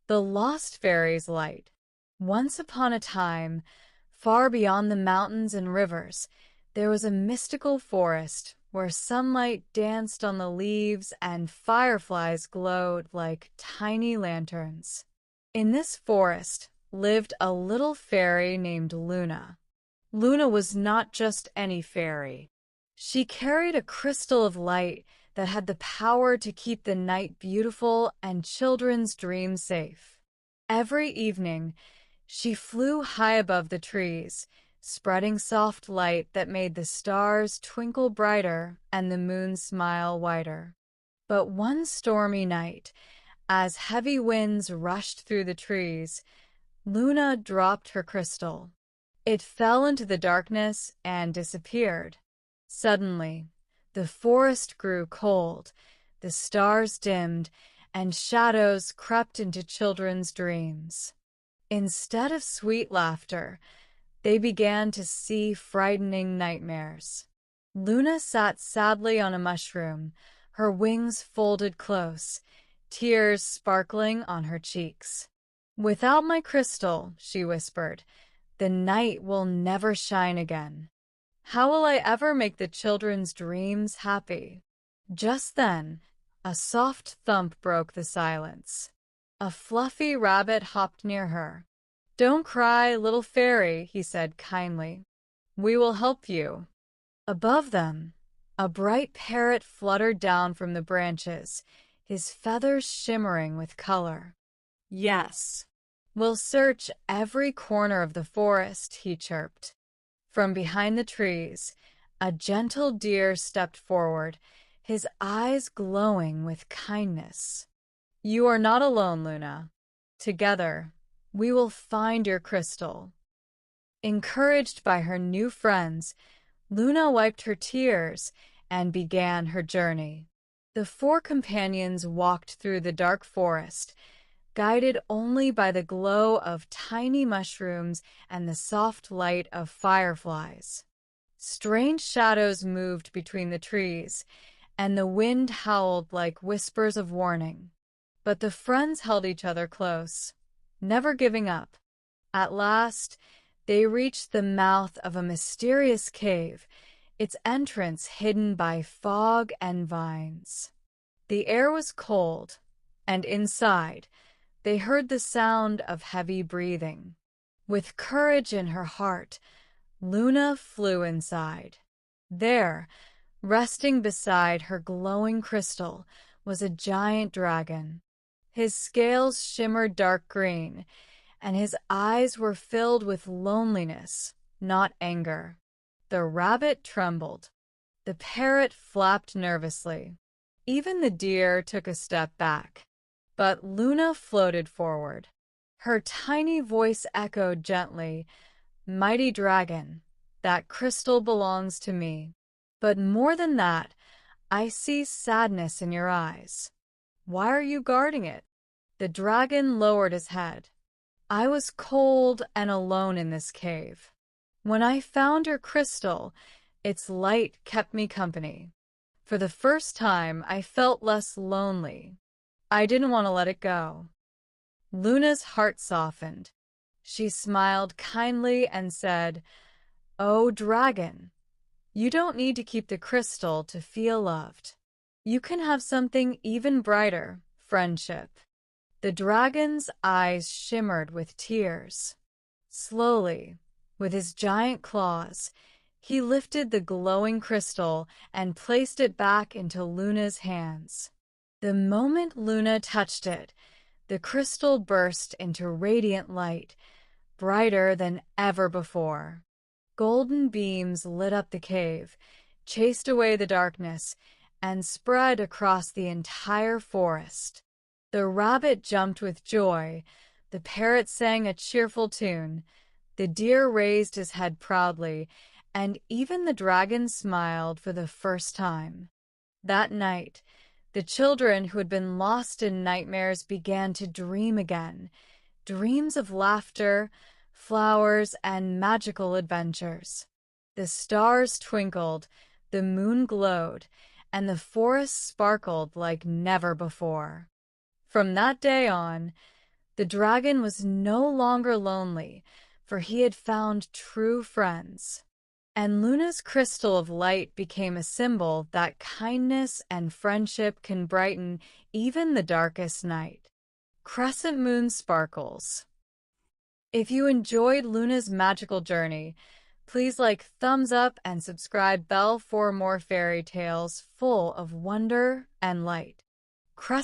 The Lost Faries Light. Once upon a time, far beyond the mountains and rivers, there was a mystical forest where sunlight danced on the leaves and fireflies glowed like tiny lanterns. In this forest lived a little fairy named Luna. Luna was not just any fairy. She carried a crystal of light that had the power to keep the night beautiful and children's dreams safe. Every evening, she flew high above the trees, spreading soft light that made the stars twinkle brighter and the moon smile wider. But one stormy night, as heavy winds rushed through the trees, Luna dropped her crystal. It fell into the darkness and disappeared. Suddenly, the forest grew cold, the stars dimmed, and shadows crept into children's dreams. Instead of sweet laughter, they began to see frightening nightmares. Luna sat sadly on a mushroom, her wings folded close, tears sparkling on her cheeks. "Without my crystal," she whispered, "the night will never shine again. How will I ever make the children's dreams happy?" Just then, a soft thump broke the silence. A fluffy rabbit hopped near her. "Don't cry, little fairy," he said kindly. "We will help you." Above them, a bright parrot fluttered down from the branches, his feathers shimmering with color. "Yes, we'll search every corner of the forest," he chirped. From behind the trees, a gentle deer stepped forward, his eyes glowing with kindness. "You are not alone, Luna. Together, we will find your crystal." Encouraged by her new friends, Luna wiped her tears and began her journey. The four companions walked through the dark forest, guided only by the glow of tiny mushrooms and the soft light of fireflies. Strange shadows moved between the trees, and the wind howled like whispers of warning. But the friends held each other close, never giving up. At last, they reached the mouth of a mysterious cave, its entrance hidden by fog and vines. The air was cold, and inside, they heard the sound of heavy breathing. With courage in her heart, Luna flew inside. There, resting beside her glowing crystal, was a giant dragon. His scales shimmered dark green, and his eyes were filled with loneliness, not anger. The rabbit trembled. The parrot flapped nervously. Even the deer took a step back. But Luna floated forward. Her tiny voice echoed gently, "Mighty dragon, that crystal belongs to me. But more than that, I see sadness in your eyes. Why are you guarding it?" The dragon lowered his head. "I was cold and alone in this cave. When I found your crystal, its light kept me company. For the first time, I felt less lonely. I didn't want to let it go." Luna's heart softened. She smiled kindly and said, "Oh, dragon, you don't need to keep the crystal to feel loved. You can have something even brighter, friendship." The dragon's eyes shimmered with tears. Slowly, with his giant claws, he lifted the glowing crystal and placed it back into Luna's hands. The moment Luna touched it, the crystal burst into radiant light, brighter than ever before. Golden beams lit up the cave, chased away the darkness, and spread across the entire forest. The rabbit jumped with joy, the parrot sang a cheerful tune, the deer raised his head proudly, and even the dragon smiled for the first time. That night, the children who had been lost in nightmares began to dream again, dreams of laughter, flowers, and magical adventures. The stars twinkled, the moon glowed, and the forest sparkled like never before. From that day on, The dragon was no longer lonely, for he had found true friends. And Luna's crystal of light became a symbol that kindness and friendship can brighten even the darkest night. Crescent Moon Sparkles. If you enjoyed Luna's magical journey, please thumbs up and subscribe bell for more fairy tales full of wonder and light.